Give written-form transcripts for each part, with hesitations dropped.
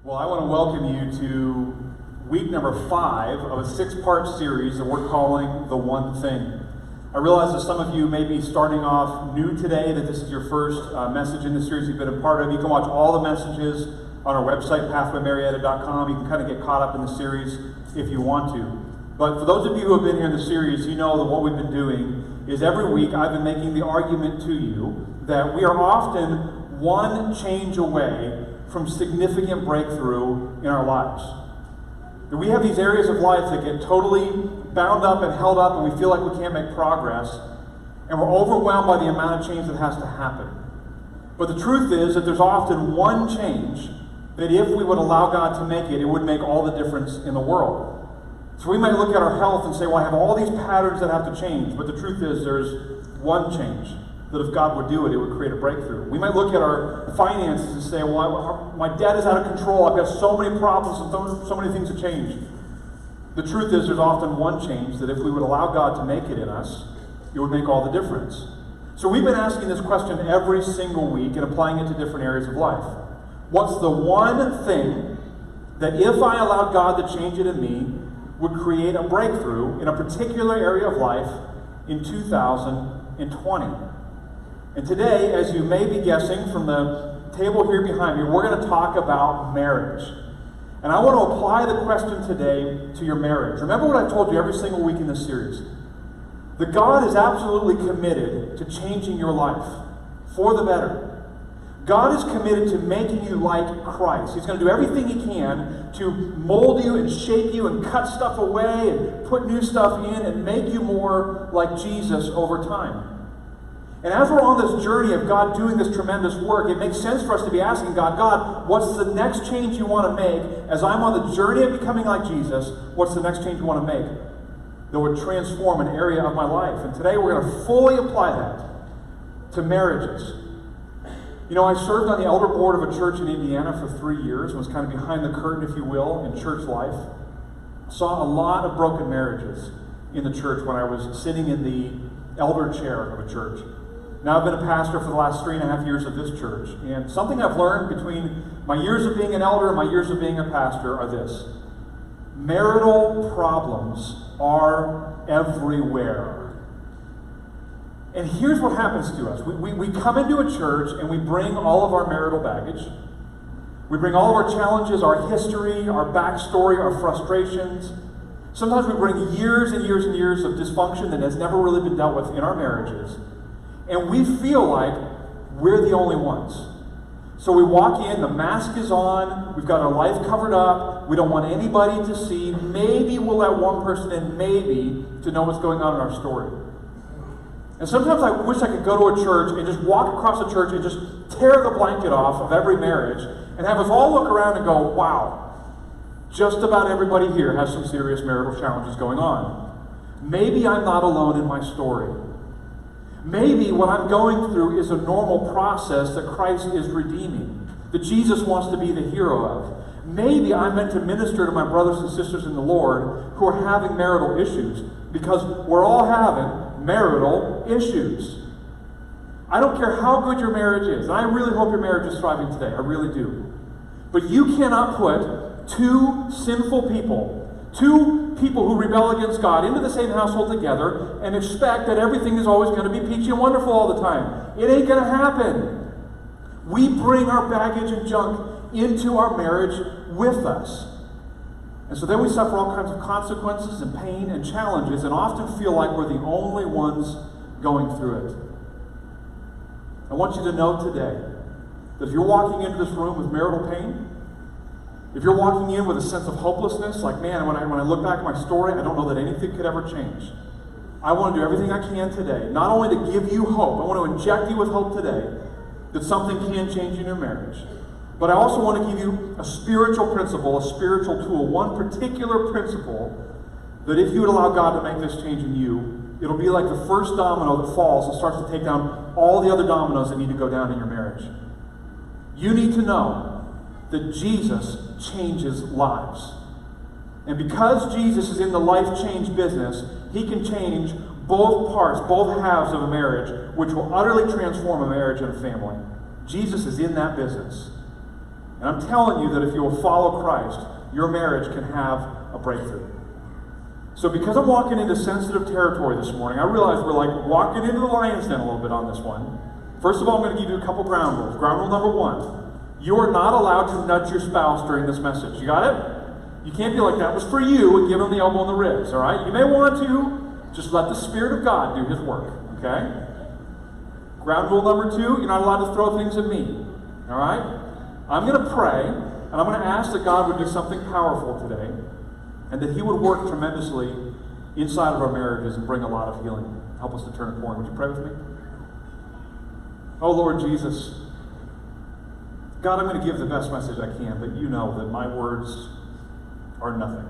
Well, I want to welcome you to week number 5 of a 6-part series that we're calling The One Thing. I realize that some of you may be starting off new today, that this is your first message in the series you've been a part of. You can watch all the messages on our website, pathwaymarietta.com. You can kind of get caught up in the series if you want to. But for those of you who have been here in the series, you know that what we've been doing is every week I've been making the argument to you that we are often one change away from significant breakthrough in our lives. That we have these areas of life that get totally bound up and held up, and we feel like we can't make progress, and we're overwhelmed by the amount of change that has to happen. But the truth is that there's often one change that if we would allow God to make it, it would make all the difference in the world. So we might look at our health and say, well, I have all these patterns that have to change, but the truth is there's one change that if God would do it, it would create a breakthrough. We might look at our finances and say, well, my debt is out of control. I've got so many problems and so many things to change. The truth is there's often one change that if we would allow God to make it in us, it would make all the difference. So we've been asking this question every single week and applying it to different areas of life. What's the one thing that if I allowed God to change it in me, would create a breakthrough in a particular area of life in 2020? And today, as you may be guessing from the table here behind me, we're going to talk about marriage. And I want to apply the question today to your marriage. Remember what I've told you every single week in this series. That God is absolutely committed to changing your life for the better. God is committed to making you like Christ. He's going to do everything He can to mold you and shape you and cut stuff away and put new stuff in and make you more like Jesus over time. And as we're on this journey of God doing this tremendous work, it makes sense for us to be asking God, what's the next change you want to make? As I'm on the journey of becoming like Jesus, what's the next change you want to make that would transform an area of my life? And today we're going to fully apply that to marriages. You know, I served on the elder board of a church in Indiana for 3 years, was kind of behind the curtain, if you will, in church life. Saw a lot of broken marriages in the church when I was sitting in the elder chair of a church. Now I've been a pastor for the last 3.5 years of this church, and something I've learned between my years of being an elder and my years of being a pastor are this. Marital problems are everywhere. And here's what happens to us. We come into a church and we bring all of our marital baggage. We bring all of our challenges, our history, our backstory, our frustrations. Sometimes we bring years and years and years of dysfunction that has never really been dealt with in our marriages. And we feel like we're the only ones. So we walk in, the mask is on, we've got our life covered up, we don't want anybody to see. Maybe we'll let one person in, maybe, to know what's going on in our story. And sometimes I wish I could go to a church and just walk across the church and just tear the blanket off of every marriage and have us all look around and go, wow, just about everybody here has some serious marital challenges going on. Maybe I'm not alone in my story. Maybe what I'm going through is a normal process that Christ is redeeming, that Jesus wants to be the hero of. Maybe I'm meant to minister to my brothers and sisters in the Lord who are having marital issues, because we're all having marital issues. I don't care how good your marriage is, and I really hope your marriage is thriving today, I really do. But you cannot put two sinful people, two people who rebel against God into the same household together and expect that everything is always going to be peachy and wonderful all the time. It ain't going to happen. We bring our baggage and junk into our marriage with us. And so then we suffer all kinds of consequences and pain and challenges and often feel like we're the only ones going through it. I want you to know today that if you're walking into this room with marital pain, if you're walking in with a sense of hopelessness, like, man, when I look back at my story, I don't know that anything could ever change. I want to do everything I can today, not only to give you hope, I want to inject you with hope today that something can change in your marriage, but I also want to give you a spiritual principle, a spiritual tool, one particular principle that if you would allow God to make this change in you, it'll be like the first domino that falls and starts to take down all the other dominoes that need to go down in your marriage. You need to know that Jesus changes lives. And because Jesus is in the life change business, He can change both parts, both halves of a marriage, which will utterly transform a marriage and a family. Jesus is in that business. And I'm telling you that if you will follow Christ, your marriage can have a breakthrough. So because I'm walking into sensitive territory this morning, I realize we're like walking into the lion's den a little bit on this one. First of all, I'm going to give you a couple ground rules. Ground rule number one, you are not allowed to nudge your spouse during this message. You got it? You can't be like, that was for you, and give them the elbow in the ribs, all right? You may want to, just let the Spirit of God do His work, okay? Ground rule number two, you're not allowed to throw things at me, all right? I'm going to pray, and I'm going to ask that God would do something powerful today, and that He would work tremendously inside of our marriages and bring a lot of healing. Help us to turn a corner. Would you pray with me? Oh, Lord Jesus, God, I'm going to give the best message I can, but you know that my words are nothing.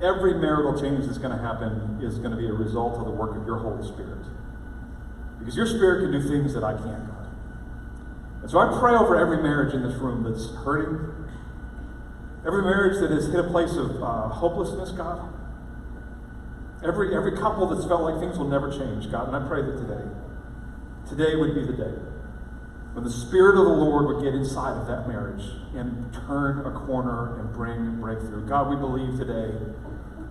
Every marital change that's going to happen is going to be a result of the work of your Holy Spirit. Because your Spirit can do things that I can't, God. And so I pray over every marriage in this room that's hurting, every marriage that has hit a place of hopelessness, God. Every couple that's felt like things will never change, God. And I pray that today would be the day when the Spirit of the Lord would get inside of that marriage and turn a corner and bring breakthrough. God, we believe today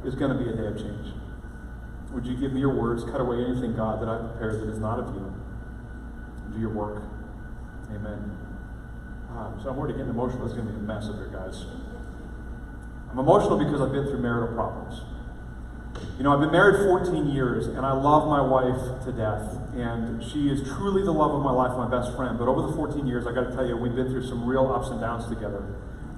is going to be a day of change. Would you give me your words, cut away anything, God, that I've prepared that is not of you, and do your work. Amen. So I'm already getting emotional. It's going to be a mess up here, guys. I'm emotional because I've been through marital problems. You know, I've been married 14 years, and I love my wife to death, and she is truly the love of my life, my best friend. But over the 14 years, I got to tell you, we've been through some real ups and downs together.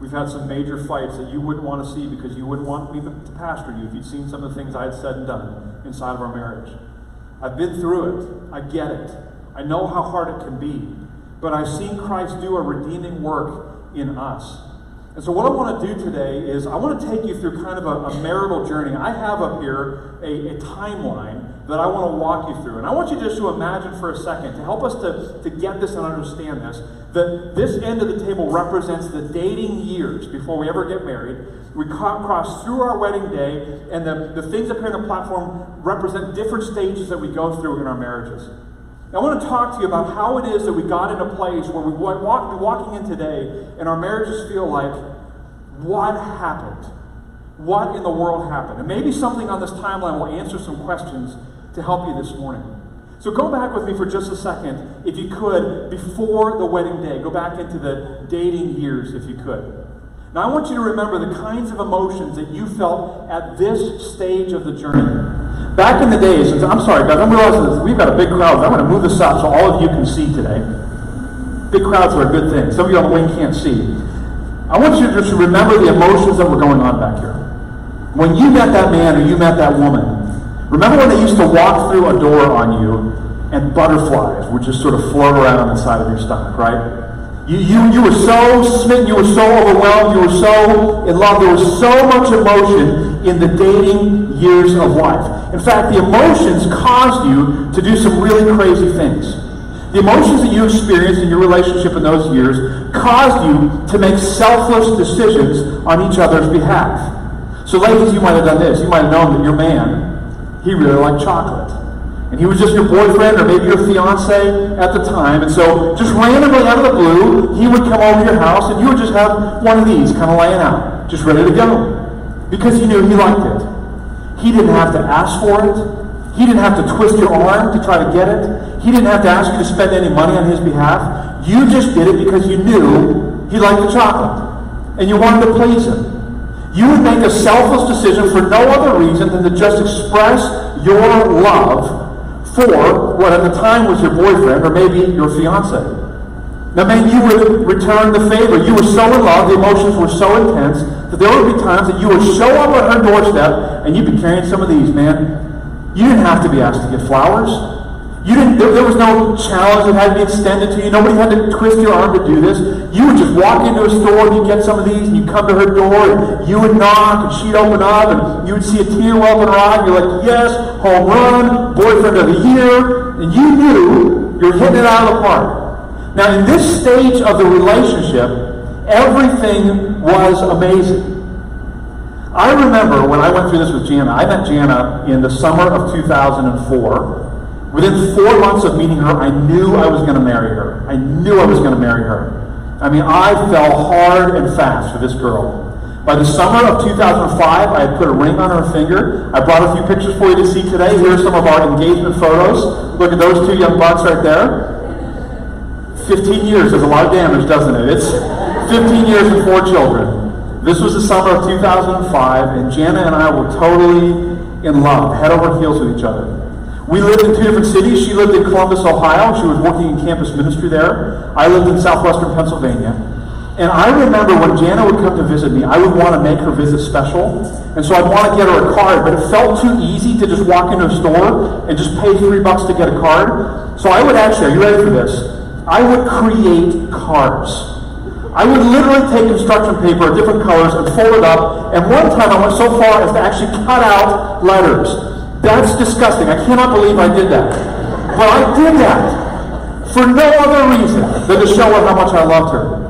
We've had some major fights that you wouldn't want to see because you wouldn't want me to pastor you if you'd seen some of the things I had said and done inside of our marriage. I've been through it. I get it. I know how hard it can be. But I've seen Christ do a redeeming work in us. And so what I want to do today is I want to take you through kind of a marital journey. I have up here a timeline that I want to walk you through. And I want you just to imagine for a second, to help us to get this and understand this, that this end of the table represents the dating years before we ever get married. We cross through our wedding day, and the things up here on the platform represent different stages that we go through in our marriages. I want to talk to you about how it is that we got in a place where we be walking in today and our marriages feel like, what happened? What in the world happened? And maybe something on this timeline will answer some questions to help you this morning. So go back with me for just a second, if you could, before the wedding day. Go back into the dating years, if you could. Now I want you to remember the kinds of emotions that you felt at this stage of the journey. Back in the days, and I'm sorry guys, I'm realizing that we've got a big crowd. I'm going to move this up so all of you can see today. Big crowds are a good thing. Some of you on the wing can't see. I want you to just remember the emotions that were going on back here. When you met that man or you met that woman, remember when they used to walk through a door on you and butterflies would just sort of float around inside of your stomach, right? You were so smitten, you were so overwhelmed, you were so in love. There was so much emotion in the dating years of life. In fact, the emotions caused you to do some really crazy things. The emotions that you experienced in your relationship in those years caused you to make selfless decisions on each other's behalf. So ladies, you might have done this. You might have known that your man, he really liked chocolate. And he was just your boyfriend or maybe your fiance at the time. And so just randomly out of the blue, he would come over to your house and you would just have one of these kind of laying out, just ready to go. Because you knew he liked it. He didn't have to ask for it. He didn't have to twist your arm to try to get it. He didn't have to ask you to spend any money on his behalf. You just did it because you knew he liked the chocolate. And you wanted to please him. You would make a selfless decision for no other reason than to just express your love for what at the time was your boyfriend or maybe your fiance. Now, man, you would return the favor. You were so in love, the emotions were so intense that there would be times that you would show up at her doorstep and you'd be carrying some of these, man. You didn't have to be asked to get flowers. There was no challenge that had to be extended to you. Nobody had to twist your arm to do this. You would just walk into a store and you'd get some of these and you'd come to her door and you would knock and she'd open up and you would see a tear well up in her eye and you're like, yes, home run, boyfriend of the year. And you knew you're hitting it out of the park. Now in this stage of the relationship, everything was amazing. I remember when I went through this with Jana. I met Jana in the summer of 2004. Within 4 months of meeting her, I knew I was going to marry her. I knew I was going to marry her. I mean, I fell hard and fast for this girl. By the summer of 2005, I had put a ring on her finger. I brought a few pictures for you to see today. Here are some of our engagement photos. Look at those two young bucks right there. 15 years does a lot of damage, doesn't it? It's 15 years and 4 children. This was the summer of 2005, and Jana and I were totally in love, head over heels with each other. We lived in 2 different cities. She lived in Columbus, Ohio. She was working in campus ministry there. I lived in southwestern Pennsylvania. And I remember when Jana would come to visit me, I would want to make her visit special. And so I'd want to get her a card, but it felt too easy to just walk into a store and just pay $3 to get a card. So I would actually, are you ready for this? I would create cards. I would literally take construction paper of different colors and fold it up. And one time I went so far as to actually cut out letters. That's disgusting. I cannot believe I did that. But I did that for no other reason than to show her how much I loved her.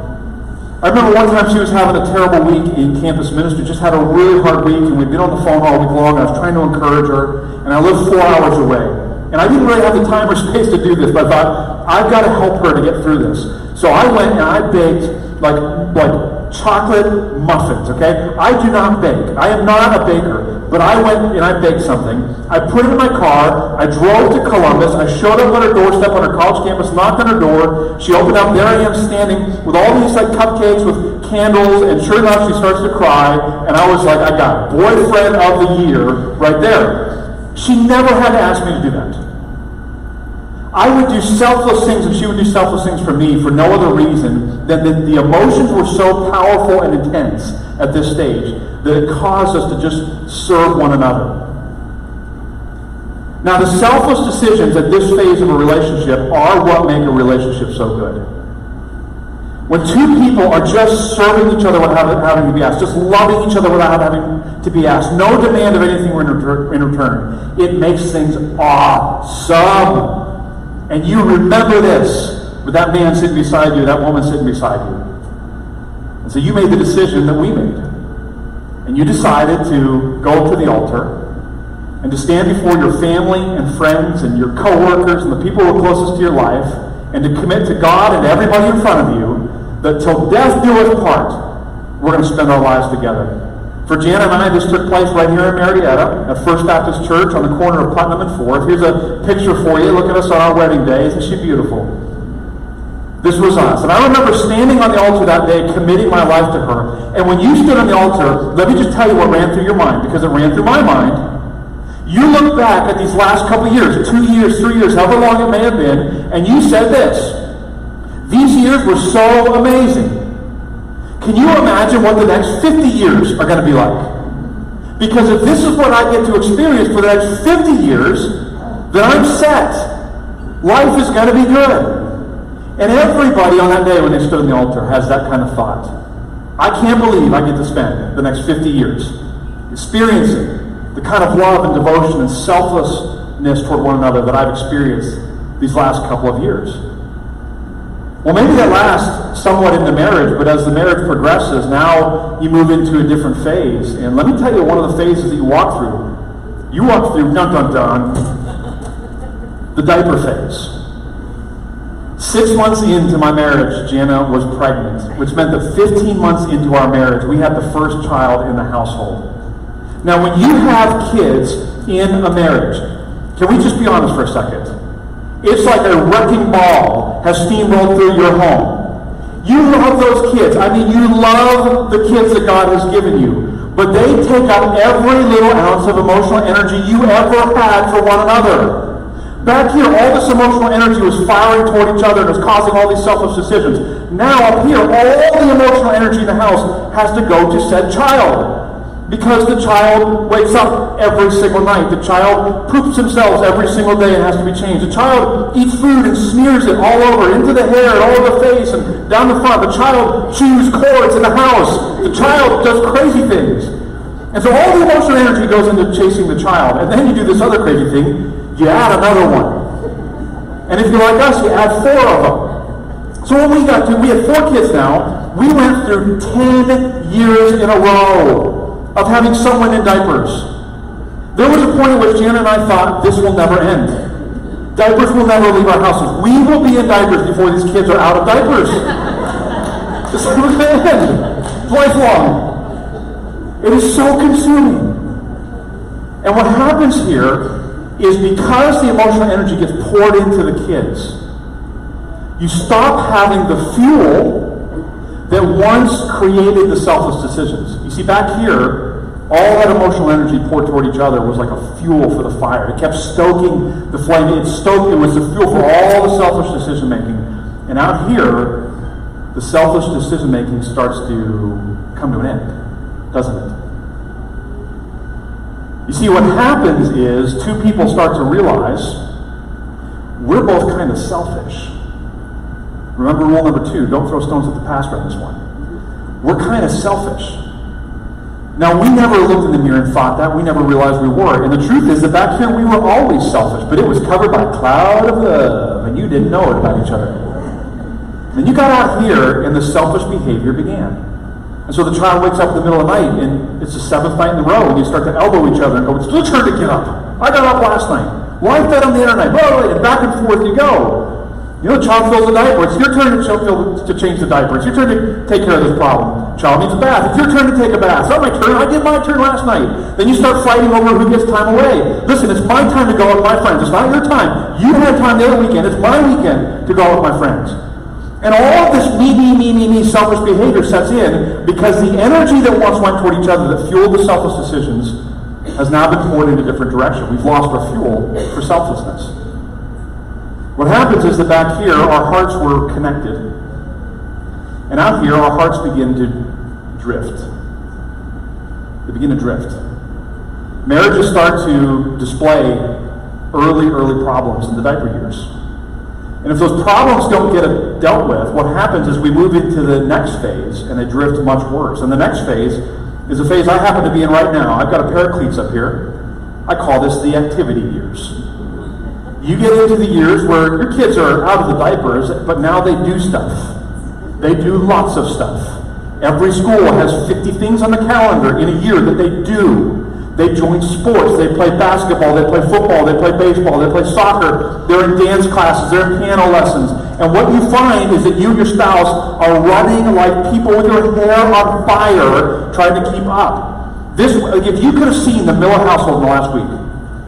I remember one time she was having a terrible week in campus ministry, just had a really hard week, and we'd been on the phone all week long. I was trying to encourage her, and I lived 4 hours away. And I didn't really have the time or space to do this, but I thought, I've got to help her to get through this. So I went and I baked like chocolate muffins, okay? I do not bake. I am not a baker. But I went and I baked something. I put it in my car. I drove to Columbus. I showed up on her doorstep on her college campus, knocked on her door. She opened up. There I am standing with all these like cupcakes with candles. And sure enough, she starts to cry. And I was like, I got boyfriend of the year right there. She never had to ask me to do that. I would do selfless things and she would do selfless things for me for no other reason than that the emotions were so powerful and intense at this stage that it caused us to just serve one another. Now, the selfless decisions at this phase of a relationship are what make a relationship so good. When 2 people are just serving each other without having to be asked, just loving each other without having to be asked, no demand of anything in return, it makes things awesome. And you remember this with that man sitting beside you, that woman sitting beside you. And so you made the decision that we made. And you decided to go to the altar and to stand before your family and friends and your coworkers and the people who are closest to your life and to commit to God and to everybody in front of you that till death do us part, we're going to spend our lives together. For Jana and I, this took place right here in Marietta at First Baptist Church on the corner of Putnam and 4th. Here's a picture for you. Look at us on our wedding day. Isn't she beautiful? This was us. And I remember standing on the altar that day, committing my life to her. And when you stood on the altar, let me just tell you what ran through your mind, because it ran through my mind. You look back at these last couple of years, 2 years, 3 years, however long it may have been, and you said this: these years were so amazing. Can you imagine what the next 50 years are going to be like? Because if this is what I get to experience for the next 50 years, then I'm set. Life is going to be good. And everybody on that day when they stood on the altar has that kind of thought. I can't believe I get to spend the next 50 years experiencing the kind of love and devotion and selflessness toward one another that I've experienced these last couple of years. Well, maybe that lasts somewhat into marriage, but as the marriage progresses, now you move into a different phase. And let me tell you one of the phases that you walk through. You walk through, dun dun dun, the diaper phase. 6 months into my marriage, Jana was pregnant, which meant that 15 months into our marriage, we had the first child in the household. Now, when you have kids in a marriage, can we just be honest for a second? It's like a wrecking ball has steamrolled through your home. You love those kids. I mean, you love the kids that God has given you. But they take up every little ounce of emotional energy you ever had for one another. Back here, all this emotional energy was firing toward each other and was causing all these selfless decisions. Now up here, all the emotional energy in the house has to go to said child. Because the child wakes up every single night. The child poops themselves every single day and has to be changed. The child eats food and smears it all over, into the hair and all over the face and down the front. The child chews cords in the house. The child does crazy things. And so all the emotional energy goes into chasing the child. And then you do this other crazy thing. You add another one. And if you're like us, you add 4 of them. So when we had 4 kids now. We went through 10 years in a row of having someone in diapers. There was a point at which Jana and I thought, this will never end. Diapers will never leave our houses. We will be in diapers before these kids are out of diapers. It's never going to end. It's lifelong. It is so consuming. And what happens here is because the emotional energy gets poured into the kids, you stop having the fuel that once created the selfless decisions. You see, back here, all that emotional energy poured toward each other was like a fuel for the fire. It kept stoking the flame. It was the fuel for all the selfish decision making. And out here, the selfish decision making starts to come to an end, doesn't it? You see, what happens is two people start to realize we're both kind of selfish. Remember rule number 2, don't throw stones at the pastor on this one. We're kind of selfish. Now, we never looked in the mirror and thought that. We never realized we were. And the truth is that back here we were always selfish, but it was covered by a cloud of love, and you didn't know it about each other. And you got out here, and the selfish behavior began. And so the child wakes up in the middle of the night, and it's the 7th night in a row, and you start to elbow each other and go, it's your turn to get up. I got up last night. Well, I fed on the internet. And back and forth you go. You know, the child fills a diaper. It's your turn to change the diaper. It's your turn to take care of this problem. Child needs a bath. It's your turn to take a bath. It's not my turn. I did my turn last night. Then you start fighting over who gets time away. Listen, it's my time to go out with my friends. It's not your time. You had time the other weekend. It's my weekend to go out with my friends. And all of this me, selfish behavior sets in because the energy that once went toward each other that fueled the selfless decisions has now been poured in a different direction. We've lost our fuel for selflessness. What happens is that back here, our hearts were connected. And out here, our hearts begin to drift. They begin to drift. Marriages start to display early problems in the diaper years. And if those problems don't get dealt with, what happens is we move into the next phase, and they drift much worse. And the next phase is a phase I happen to be in right now. I've got a pair of cleats up here. I call this the activity years. You get into the years where your kids are out of the diapers, but now they do stuff. They do lots of stuff. Every school has 50 things on the calendar in a year that they do. They join sports, they play basketball, they play football, they play baseball, they play soccer, they're in dance classes, they're in piano lessons. And what you find is that you and your spouse are running like people with your hair on fire trying to keep up. If you could have seen the Miller household in the last week,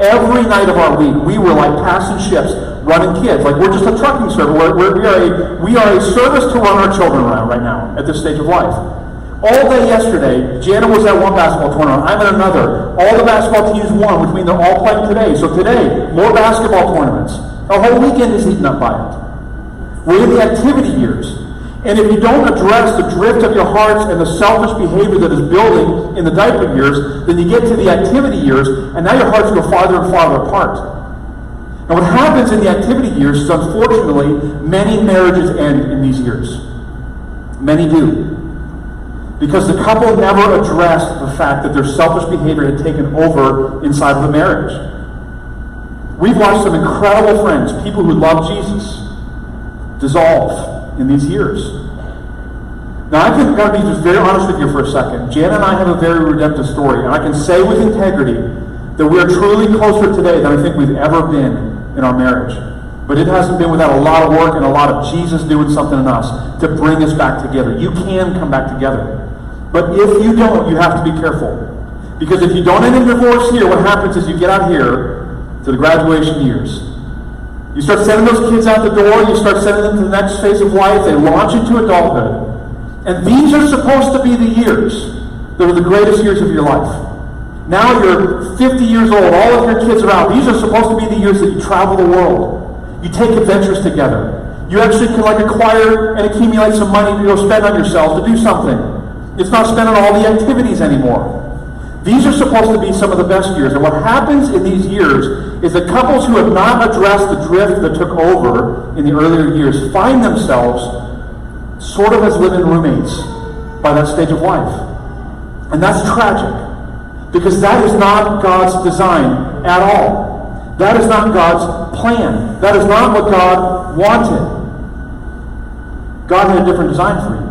every night of our week, we were like passing ships, running kids. Like we're just a trucking service. We are a service to run our children around right now at this stage of life. All day yesterday, Jana was at one basketball tournament. I'm at another. All the basketball teams won, which means they're all playing today. So today, more basketball tournaments. Our whole weekend is eaten up by it. We're in the activity years. And if you don't address the drift of your hearts and the selfish behavior that is building in the diaper years, then you get to the activity years, and now your hearts go farther and farther apart. And what happens in the activity years is, unfortunately, many marriages end in these years. Many do. Because the couple never addressed the fact that their selfish behavior had taken over inside of the marriage. We've watched some incredible friends, people who love Jesus, dissolve in these years. Now, I got to be just very honest with you for a second. Jan and I have a very redemptive story, and I can say with integrity that we are truly closer today than I think we've ever been in our marriage. But it hasn't been without a lot of work and a lot of Jesus doing something in us to bring us back together. You can come back together. But if you don't, you have to be careful. Because if you don't end in divorce here, what happens is you get out here to the graduation years. You start sending those kids out the door, you start sending them to the next phase of life, they launch into adulthood. And these are supposed to be the years that are the greatest years of your life. Now you're 50 years old, all of your kids are out. These are supposed to be the years that you travel the world. You take adventures together. You actually can acquire and accumulate some money to go spend on yourself to do something. It's not spent on all the activities anymore. These are supposed to be some of the best years. And what happens in these years is that couples who have not addressed the drift that took over in the earlier years find themselves sort of as living roommates by that stage of life. And that's tragic. Because that is not God's design at all. That is not God's plan. That is not what God wanted. God had a different design for you.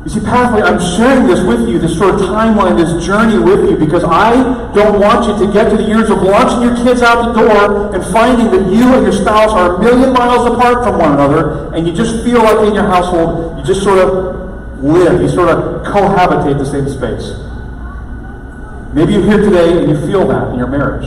You see, Pathway, I'm sharing this with you, this sort of timeline, this journey with you, because I don't want you to get to the years of launching your kids out the door and finding that you and your spouse are a million miles apart from one another, and you just feel like in your household, just sort of live, you sort of cohabitate the same space. Maybe you're here today and you feel that in your marriage.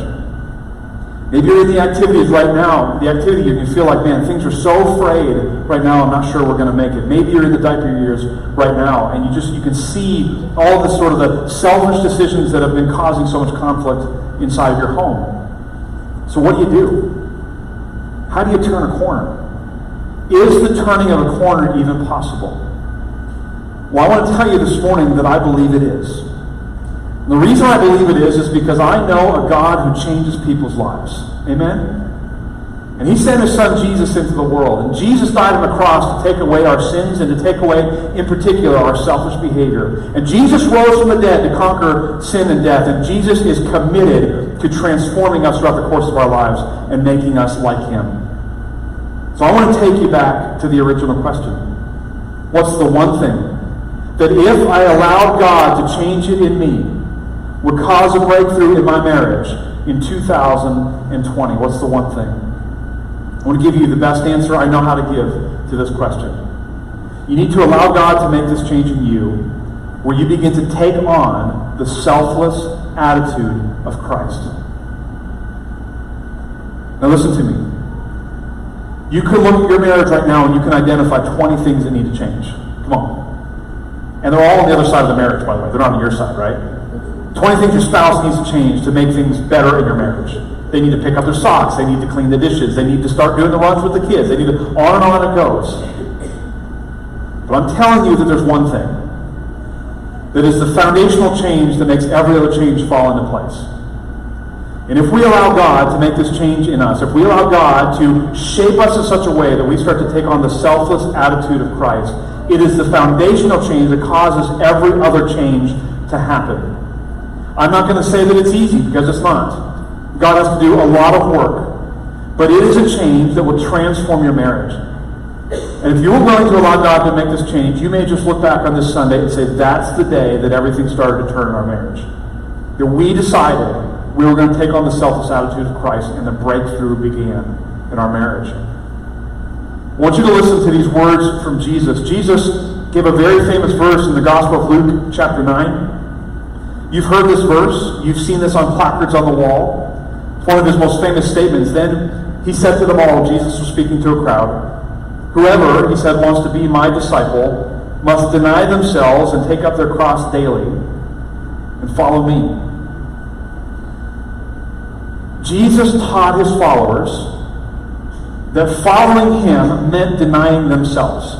Maybe you're in the activities right now, the activity and you feel like, man, things are so frayed right now, I'm not sure we're going to make it. Maybe you're in the diaper years right now, and you can see all the sort of the selfish decisions that have been causing so much conflict inside of your home. So what do? How do you turn a corner? Is the turning of a corner even possible? Well, I want to tell you this morning that I believe it is. And the reason I believe it is because I know a God who changes people's lives. Amen? And he sent his son Jesus into the world. And Jesus died on the cross to take away our sins and to take away, in particular, our selfish behavior. And Jesus rose from the dead to conquer sin and death. And Jesus is committed to transforming us throughout the course of our lives and making us like him. So I want to take you back to the original question. What's the one thing that if I allowed God to change it in me would cause a breakthrough in my marriage in 2020? What's the one thing? I want to give you the best answer I know how to give to this question. You need to allow God to make this change in you, where you begin to take on the selfless attitude of Christ. Now listen to me. You could look at your marriage right now and you can identify 20 things that need to change. Come on. And they're all on the other side of the marriage, by the way. They're not on your side, right? 20 things your spouse needs to change to make things better in your marriage. They need to pick up their socks. They need to clean the dishes. They need to start doing the runs with the kids. They need to, on and on it goes. But I'm telling you that there's one thing that is the foundational change that makes every other change fall into place. And if we allow God to make this change in us, if we allow God to shape us in such a way that we start to take on the selfless attitude of Christ, it is the foundational change that causes every other change to happen. I'm not going to say that it's easy, because it's not. God has to do a lot of work. But it is a change that will transform your marriage. And if you were willing to allow God to make this change, you may just look back on this Sunday and say, that's the day that everything started to turn in our marriage. That we decided we were going to take on the selfless attitude of Christ, and the breakthrough began in our marriage. I want you to listen to these words from Jesus. Jesus gave a very famous verse in the Gospel of Luke, chapter 9. You've heard this verse. You've seen this on placards on the wall. It's one of his most famous statements. Then he said to them all, Jesus was speaking to a crowd, whoever, he said, wants to be my disciple must deny themselves and take up their cross daily and follow me. Jesus taught his followers that following him meant denying themselves.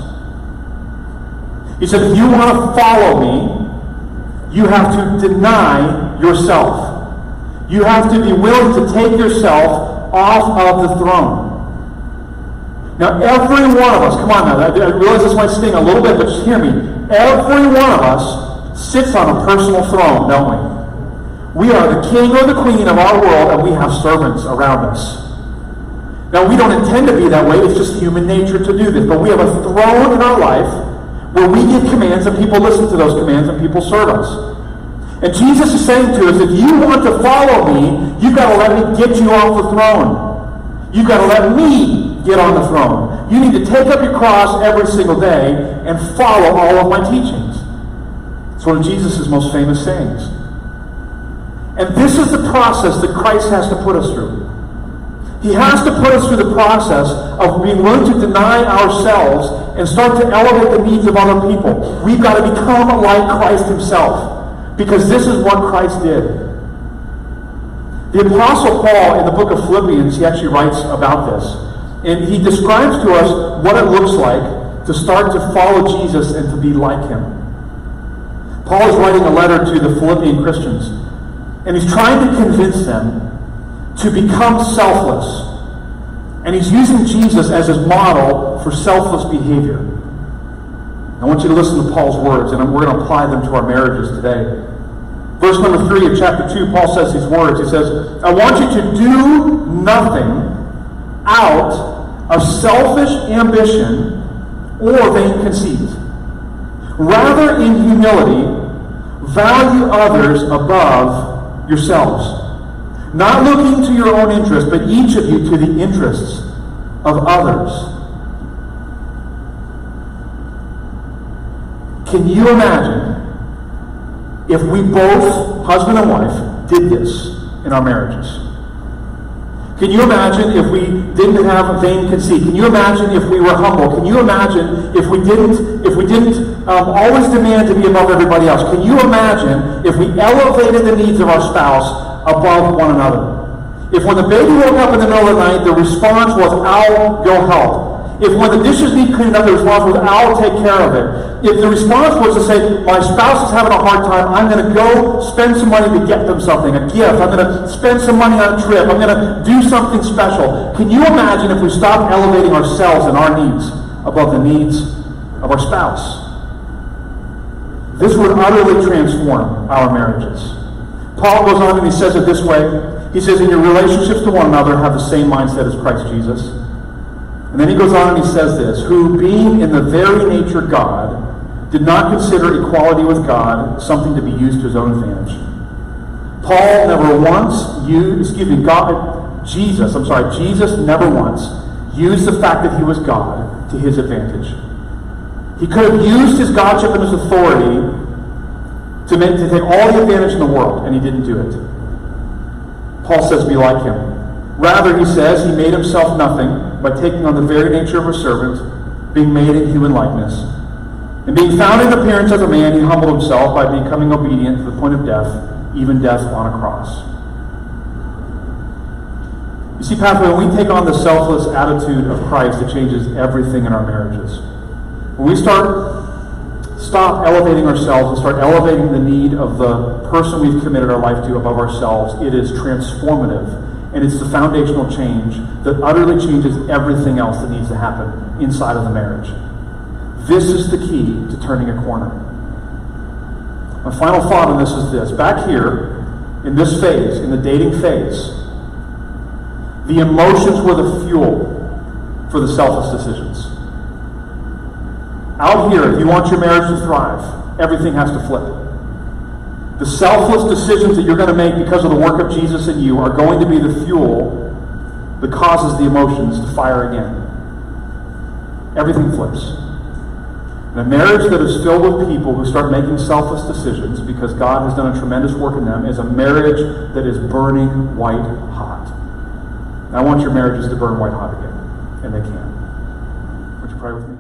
He said, if you want to follow me, you have to deny yourself. You have to be willing to take yourself off of the throne. Now, every one of us, come on now, I realize this might sting a little bit, but just hear me. Every one of us sits on a personal throne, don't we? We are the king or the queen of our world, and we have servants around us. Now, we don't intend to be that way. It's just human nature to do this. But we have a throne in our life where we give commands, and people listen to those commands, and people serve us. And Jesus is saying to us, if you want to follow me, you've got to let me get you off the throne. You've got to let me get on the throne. You need to take up your cross every single day and follow all of my teachings. It's one of Jesus' most famous sayings. And this is the process that Christ has to put us through. He has to put us through the process of being willing to deny ourselves and start to elevate the needs of other people. We've got to become like Christ himself, because this is what Christ did. The Apostle Paul, in the book of Philippians, he actually writes about this. And he describes to us what it looks like to start to follow Jesus and to be like him. Paul is writing a letter to the Philippian Christians, and he's trying to convince them to become selfless. And he's using Jesus as his model for selfless behavior. I want you to listen to Paul's words, and we're going to apply them to our marriages today. Verse number 3 of chapter 2, Paul says these words. He says, I want you to do nothing out of selfish ambition or vain conceit. Rather, in humility, value others above yourselves, not looking to your own interest, but each of you to the interests of others. Can you imagine if we both, husband and wife, did this in our marriages? Can you imagine if we didn't have vain conceit? Can you imagine if we were humble? Can you imagine if we didn't always demand to be above everybody else? Can you imagine if we elevated the needs of our spouse above one another? If when the baby woke up in the middle of the night, the response was, I'll go help. If when the dishes need cleaned up, the response was, I'll take care of it. If the response was to say, my spouse is having a hard time, I'm going to go spend some money to get them something, a gift. I'm going to spend some money on a trip. I'm going to do something special. Can you imagine if we stopped elevating ourselves and our needs above the needs of our spouse? This would utterly transform our marriages. Paul goes on and he says it this way. He says, in your relationships to one another, have the same mindset as Christ Jesus. And then he goes on and he says this, who being in the very nature God, did not consider equality with God something to be used to his own advantage. Paul never once Jesus never once used the fact that he was God to his advantage. He could have used his godship and his authority to take all the advantage in the world, and he didn't do it. Paul says, be like him. Rather, he says, he made himself nothing by taking on the very nature of a servant, being made in human likeness. And being found in appearance as a man, he humbled himself by becoming obedient to the point of death, even death on a cross. You see, Pathway, when we take on the selfless attitude of Christ, it changes everything in our marriages. When we stop elevating ourselves and start elevating the need of the person we've committed our life to above ourselves, it is transformative. And it's the foundational change that utterly changes everything else that needs to happen inside of the marriage. This is the key to turning a corner. My final thought on this is this. Back here, in this phase, in the dating phase, the emotions were the fuel for the selfless decisions. Out here, if you want your marriage to thrive, everything has to flip. The selfless decisions that you're going to make because of the work of Jesus in you are going to be the fuel that causes the emotions to fire again. Everything flips. And a marriage that is filled with people who start making selfless decisions because God has done a tremendous work in them is a marriage that is burning white hot. And I want your marriages to burn white hot again. And they can. Would you pray with me?